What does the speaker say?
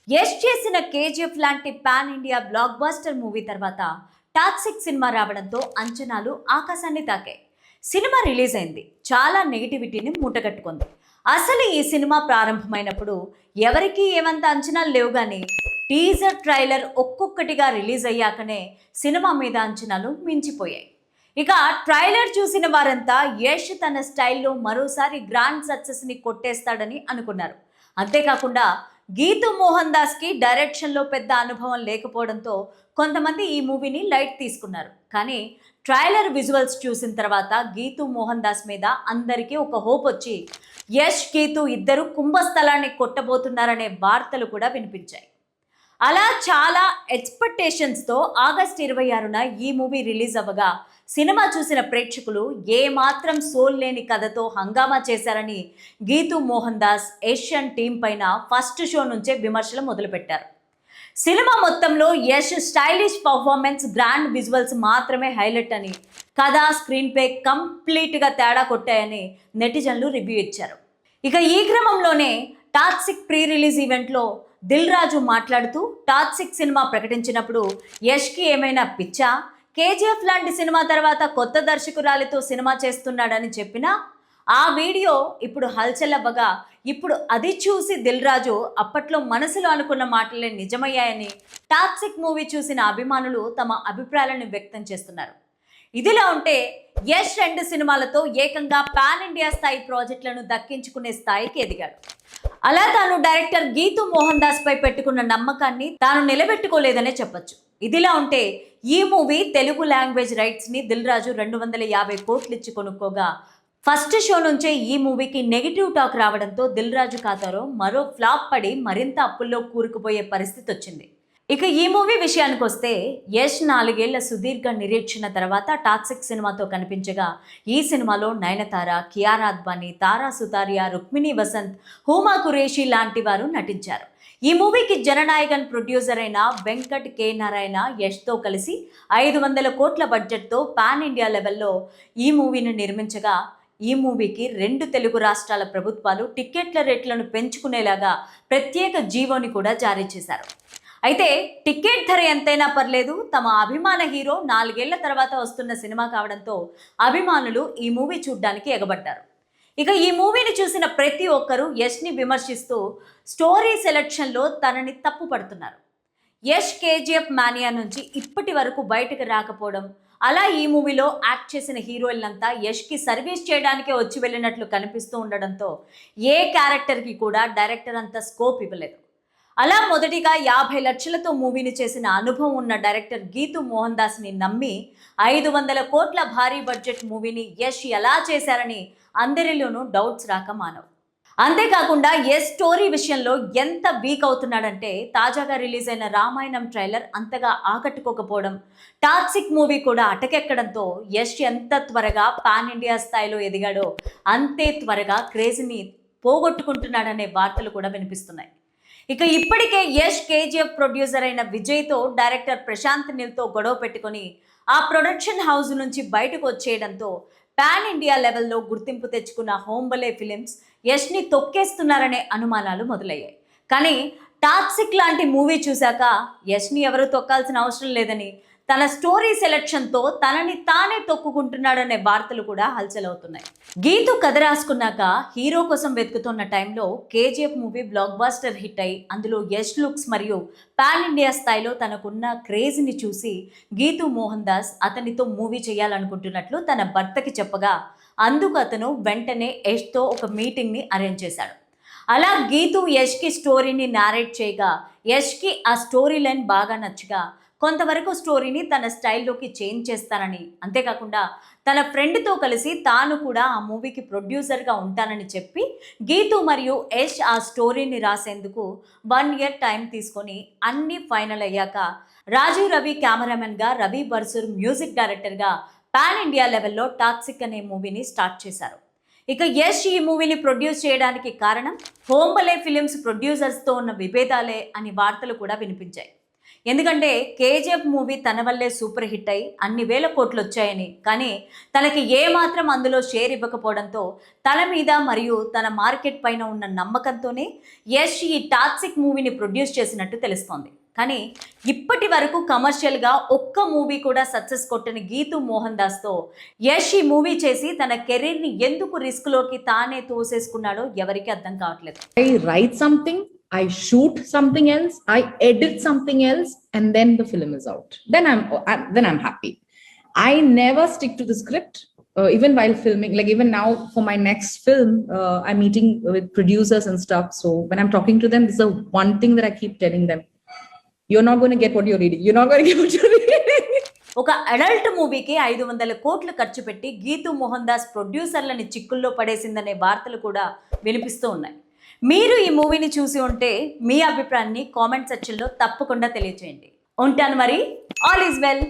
యష్ చేసిన కేజీఎఫ్ లాంటి pan India block buster movie తర్వాత టాక్సిక్ సినిమా రావడంతో అంచనాలు ఆకాశాన్ని తాకాయి. సినిమా రిలీజ్ అయింది, చాలా నెగిటివిటీని మూటగట్టుకుంది. అసలు ఈ సినిమా ప్రారంభమైనప్పుడు ఎవరికీ ఏమంత అంచనాలు లేవు, కానీ టీజర్ ట్రైలర్ ఒక్కొక్కటిగా రిలీజ్ అయ్యాకనే సినిమా మీద అంచనాలు మించిపోయాయి. ఇక ట్రైలర్ చూసిన వారంతా యష్ తన స్టైల్లో మరోసారి గ్రాండ్ సక్సెస్ని కొట్టేస్తాడని అనుకున్నారు. అంతేకాకుండా గీతు మోహన్ దాస్కి డైరెక్షన్లో పెద్ద అనుభవం లేకపోవడంతో కొంతమంది ఈ మూవీని లైట్ తీసుకున్నారు. కానీ ట్రైలర్ విజువల్స్ చూసిన తర్వాత గీతు మోహన్ దాస్ మీద అందరికీ ఒక హోప్ వచ్చి యష్ గీతు ఇద్దరు కుంభస్థలాన్ని కొట్టబోతున్నారనే వార్తలు కూడా వినిపించాయి. అలా చాలా ఎక్స్పెక్టేషన్స్తో ఆగస్ట్ 26న ఈ మూవీ రిలీజ్ అవ్వగా సినిమా చూసిన ప్రేక్షకులు ఏమాత్రం సోల్ లేని కథతో హంగామా చేశారని గీతు మోహన్ దాస్ ఏషియన్ టీం పైన ఫస్ట్ షో నుంచే విమర్శలు మొదలుపెట్టారు. సినిమా మొత్తంలో Yash stylish performance, grand visuals మాత్రమే హైలైట్ అని, కథ, స్క్రీన్ ప్లే కంప్లీట్గా తేడా కొట్టాయని నెటిజన్లు రివ్యూ ఇచ్చారు. ఇక ఈ క్రమంలోనే టాక్సిక్ ప్రీ రిలీజ్ ఈవెంట్లో దిల్ రాజు మాట్లాడుతూ టాక్సిక్ సినిమా ప్రకటించినప్పుడు యష్కి ఏమైనా పిచ్చా, కేజీఎఫ్ లాంటి సినిమా తర్వాత కొత్త దర్శకురాలితో సినిమా చేస్తున్నాడని చెప్పినా ఆ వీడియో ఇప్పుడు హల్చల్ అవ్వగా ఇప్పుడు అది చూసి దిల్ రాజు అప్పట్లో మనసులో అనుకున్న మాటలే నిజమయ్యాయని టాక్సిక్ మూవీ చూసిన అభిమానులు తమ అభిప్రాయాలను వ్యక్తం చేస్తున్నారు. ఇదిలా ఉంటే యష్ 2 సినిమాలతో ఏకంగా పాన్ ఇండియా స్థాయి ప్రాజెక్టులను దక్కించుకునే స్థాయికి ఎదిగాడు. అలా తాను డైరెక్టర్ గీతు మోహన్ దాస్ పై పెట్టుకున్న నమ్మకాన్ని తాను నిలబెట్టుకోలేదనే చెప్పొచ్చు. ఇదిలా ఉంటే ఈ మూవీ తెలుగు లాంగ్వేజ్ రైట్స్ ని దిల్ రాజు 250 కోట్లు ఇచ్చి కొనుక్కోగా ఫస్ట్ షో నుంచే ఈ మూవీకి నెగిటివ్ టాక్ రావడంతో దిల్ రాజు ఖాతాలో మరో ఫ్లాప్ పడి మరింత అప్పుల్లో కూరుకుపోయే పరిస్థితి వచ్చింది. ఇక ఈ మూవీ విషయానికి వస్తే యష్ 4 ఏళ్ల సుదీర్ఘ నిరీక్షణ తర్వాత టాక్సిక్ సినిమాతో కనిపించగా ఈ సినిమాలో నయనతార, కియారా అద్వానీ, తారా సుతారియా, రుక్మిణి వసంత్, హూమా కురేషి లాంటి వారు నటించారు. ఈ మూవీకి జననాయకన్ ప్రొడ్యూసర్ అయిన వెంకట్ కె నారాయణ యష్తో కలిసి 500 కోట్ల బడ్జెట్తో పాన్ ఇండియా లెవెల్లో ఈ మూవీని నిర్మించగా ఈ మూవీకి 2 తెలుగు రాష్ట్రాల ప్రభుత్వాలు టికెట్ల రేట్లను పెంచుకునేలాగా ప్రత్యేక జీవోని కూడా జారీ చేశారు. అయితే టికెట్ ధర ఎంతైనా పర్లేదు, తమ అభిమాన హీరో 4 ఏళ్ల తర్వాత వస్తున్న సినిమా కావడంతో అభిమానులు ఈ మూవీ చూడ్డానికి ఎగబడ్డారు. ఇక ఈ మూవీని చూసిన ప్రతి ఒక్కరూ యష్ని విమర్శిస్తూ స్టోరీ సెలెక్షన్లో తనని తప్పు పడుతున్నారు. యష్ కేజీఎఫ్ మానియా నుంచి ఇప్పటి వరకు బయటకు రాకపోవడం, అలా ఈ మూవీలో యాక్ట్ చేసిన హీరోయిన్లంతా యష్కి సర్వీస్ చేయడానికే వచ్చి వెళ్ళినట్లు కనిపిస్తూ ఉండడంతో ఏ క్యారెక్టర్కి కూడా డైరెక్టర్ అంత స్కోప్ ఇవ్వలేదు. అలా మొదటిగా 50 లక్షలతో మూవీని చేసిన అనుభవం ఉన్న డైరెక్టర్ గీతు మోహన్ దాస్ని నమ్మి 500 కోట్ల భారీ బడ్జెట్ మూవీని యష్ ఎలా చేశారని అందరిలోనూ డౌట్స్ రాక మానవు. అంతేకాకుండా యష్ స్టోరీ విషయంలో ఎంత వీక్ అవుతున్నాడంటే తాజాగా రిలీజ్ అయిన రామాయణం ట్రైలర్ అంతగా ఆకట్టుకోకపోవడం, టాక్సిక్ మూవీ కూడా అటకెక్కడంతో యష్ ఎంత త్వరగా పాన్ ఇండియా స్థాయిలో ఎదిగాడో అంతే త్వరగా క్రేజ్ని పోగొట్టుకుంటున్నాడనే వార్తలు కూడా వినిపిస్తున్నాయి. ఇక ఇప్పటికే యష్ కేజీఎఫ్ ప్రొడ్యూసర్ అయిన విజయ్తో డైరెక్టర్ ప్రశాంత్ నీల్తో గొడవ పెట్టుకొని ఆ ప్రొడక్షన్ హౌస్ నుంచి బయటకు వచ్చేయడంతో పాన్ ఇండియా లెవెల్లో గుర్తింపు తెచ్చుకున్న హోంబలే ఫిలిమ్స్ యష్ని తొక్కేస్తున్నారనే అనుమానాలు మొదలయ్యాయి. కానీ టాక్సిక్ లాంటి మూవీ చూశాక యష్ని ఎవరు తొక్కాల్సిన అవసరం లేదని, తన స్టోరీ సెలెక్షన్తో తనని తానే తొక్కుకుంటున్నాడనే వార్తలు కూడా హల్చల్ అవుతున్నాయి. గీతు కథ రాసుకున్నాక హీరో కోసం వెతుకుతున్న టైంలో KGF movie blockbuster hit అయి అందులో యష్ లుక్స్ మరియు పాన్ ఇండియా స్థాయిలో తనకున్న క్రేజ్ని చూసి గీతు మోహన్ దాస్ అతనితో మూవీ చేయాలనుకుంటున్నట్లు తన భర్తకి చెప్పగా అందుకు అతను వెంటనే యష్తో ఒక మీటింగ్ని అరేంజ్ చేశాడు. అలా గీతు యష్కి స్టోరీని నారేట్ చేయగా యష్కి ఆ స్టోరీ లైన్ బాగా నచ్చగా కొంతవరకు స్టోరీని తన స్టైల్లోకి చేంజ్ చేస్తానని, అంతేకాకుండా తన ఫ్రెండ్తో కలిసి తాను కూడా ఆ మూవీకి ప్రొడ్యూసర్గా ఉంటానని చెప్పి గీతు మరియు యష్ ఆ స్టోరీని రాసేందుకు 1 ఇయర్ టైం తీసుకొని అన్నీ ఫైనల్ అయ్యాక రాజీవ్ రవి కెమెరామెన్గా, రవి బర్సూర్ మ్యూజిక్ డైరెక్టర్గా పాన్ ఇండియా లెవెల్లో టాక్సిక్ అనే మూవీని స్టార్ట్ చేశారు. ఇక యష్ ఈ మూవీని ప్రొడ్యూస్ చేయడానికి కారణం హోంబలే ఫిలిమ్స్ ప్రొడ్యూసర్స్తో ఉన్న విభేదాలే అని వార్తలు కూడా వినిపించాయి. ఎందుకంటే కేజీఎఫ్ మూవీ తన వల్లే సూపర్ హిట్ అయి అన్ని వేల కోట్లు వచ్చాయని, కానీ తనకి ఏమాత్రం అందులో షేర్ ఇవ్వకపోవడంతో తన మీద మరియు తన మార్కెట్ పైన ఉన్న నమ్మకంతోనే యష్ ఈ టాక్సిక్ మూవీని ప్రొడ్యూస్ చేసినట్టు తెలుస్తోంది. కానీ ఇప్పటి వరకు కమర్షియల్గా ఒక్క మూవీ కూడా సక్సెస్ కొట్టని గీతూ మోహన్ దాస్తో యష్ ఈ మూవీ చేసి తన కెరీర్ని ఎందుకు రిస్క్లోకి తానే తోసేసుకున్నాడో ఎవరికి అర్థం కావట్లేదు. I write something, I shoot something else, I edit something else, and then the film is out. Then I'm happy. I never stick to the script, even while filming. Like even now for my next film, I'm meeting with producers and stuff. So when I'm talking to them, this is the one thing that I keep telling them: you're not going to get what you're reading. You're not going to get what you're reading. ఒక adult మూవీకి 500 కోట్లు ఖర్చు పెట్టి గీతూ మోహన్ దాస్ ప్రొడ్యూసర్లని చిక్కుల్లో పడేసిందనే వార్తలు కూడా వినిపిస్తూ ఉన్నాయి. మీరు ఈ మూవీని చూసి ఉంటే మీ అభిప్రాయాన్ని కామెంట్ సెక్షన్లో తప్పకుండా తెలియజేయండి. ఉంటాను మరి. All is well.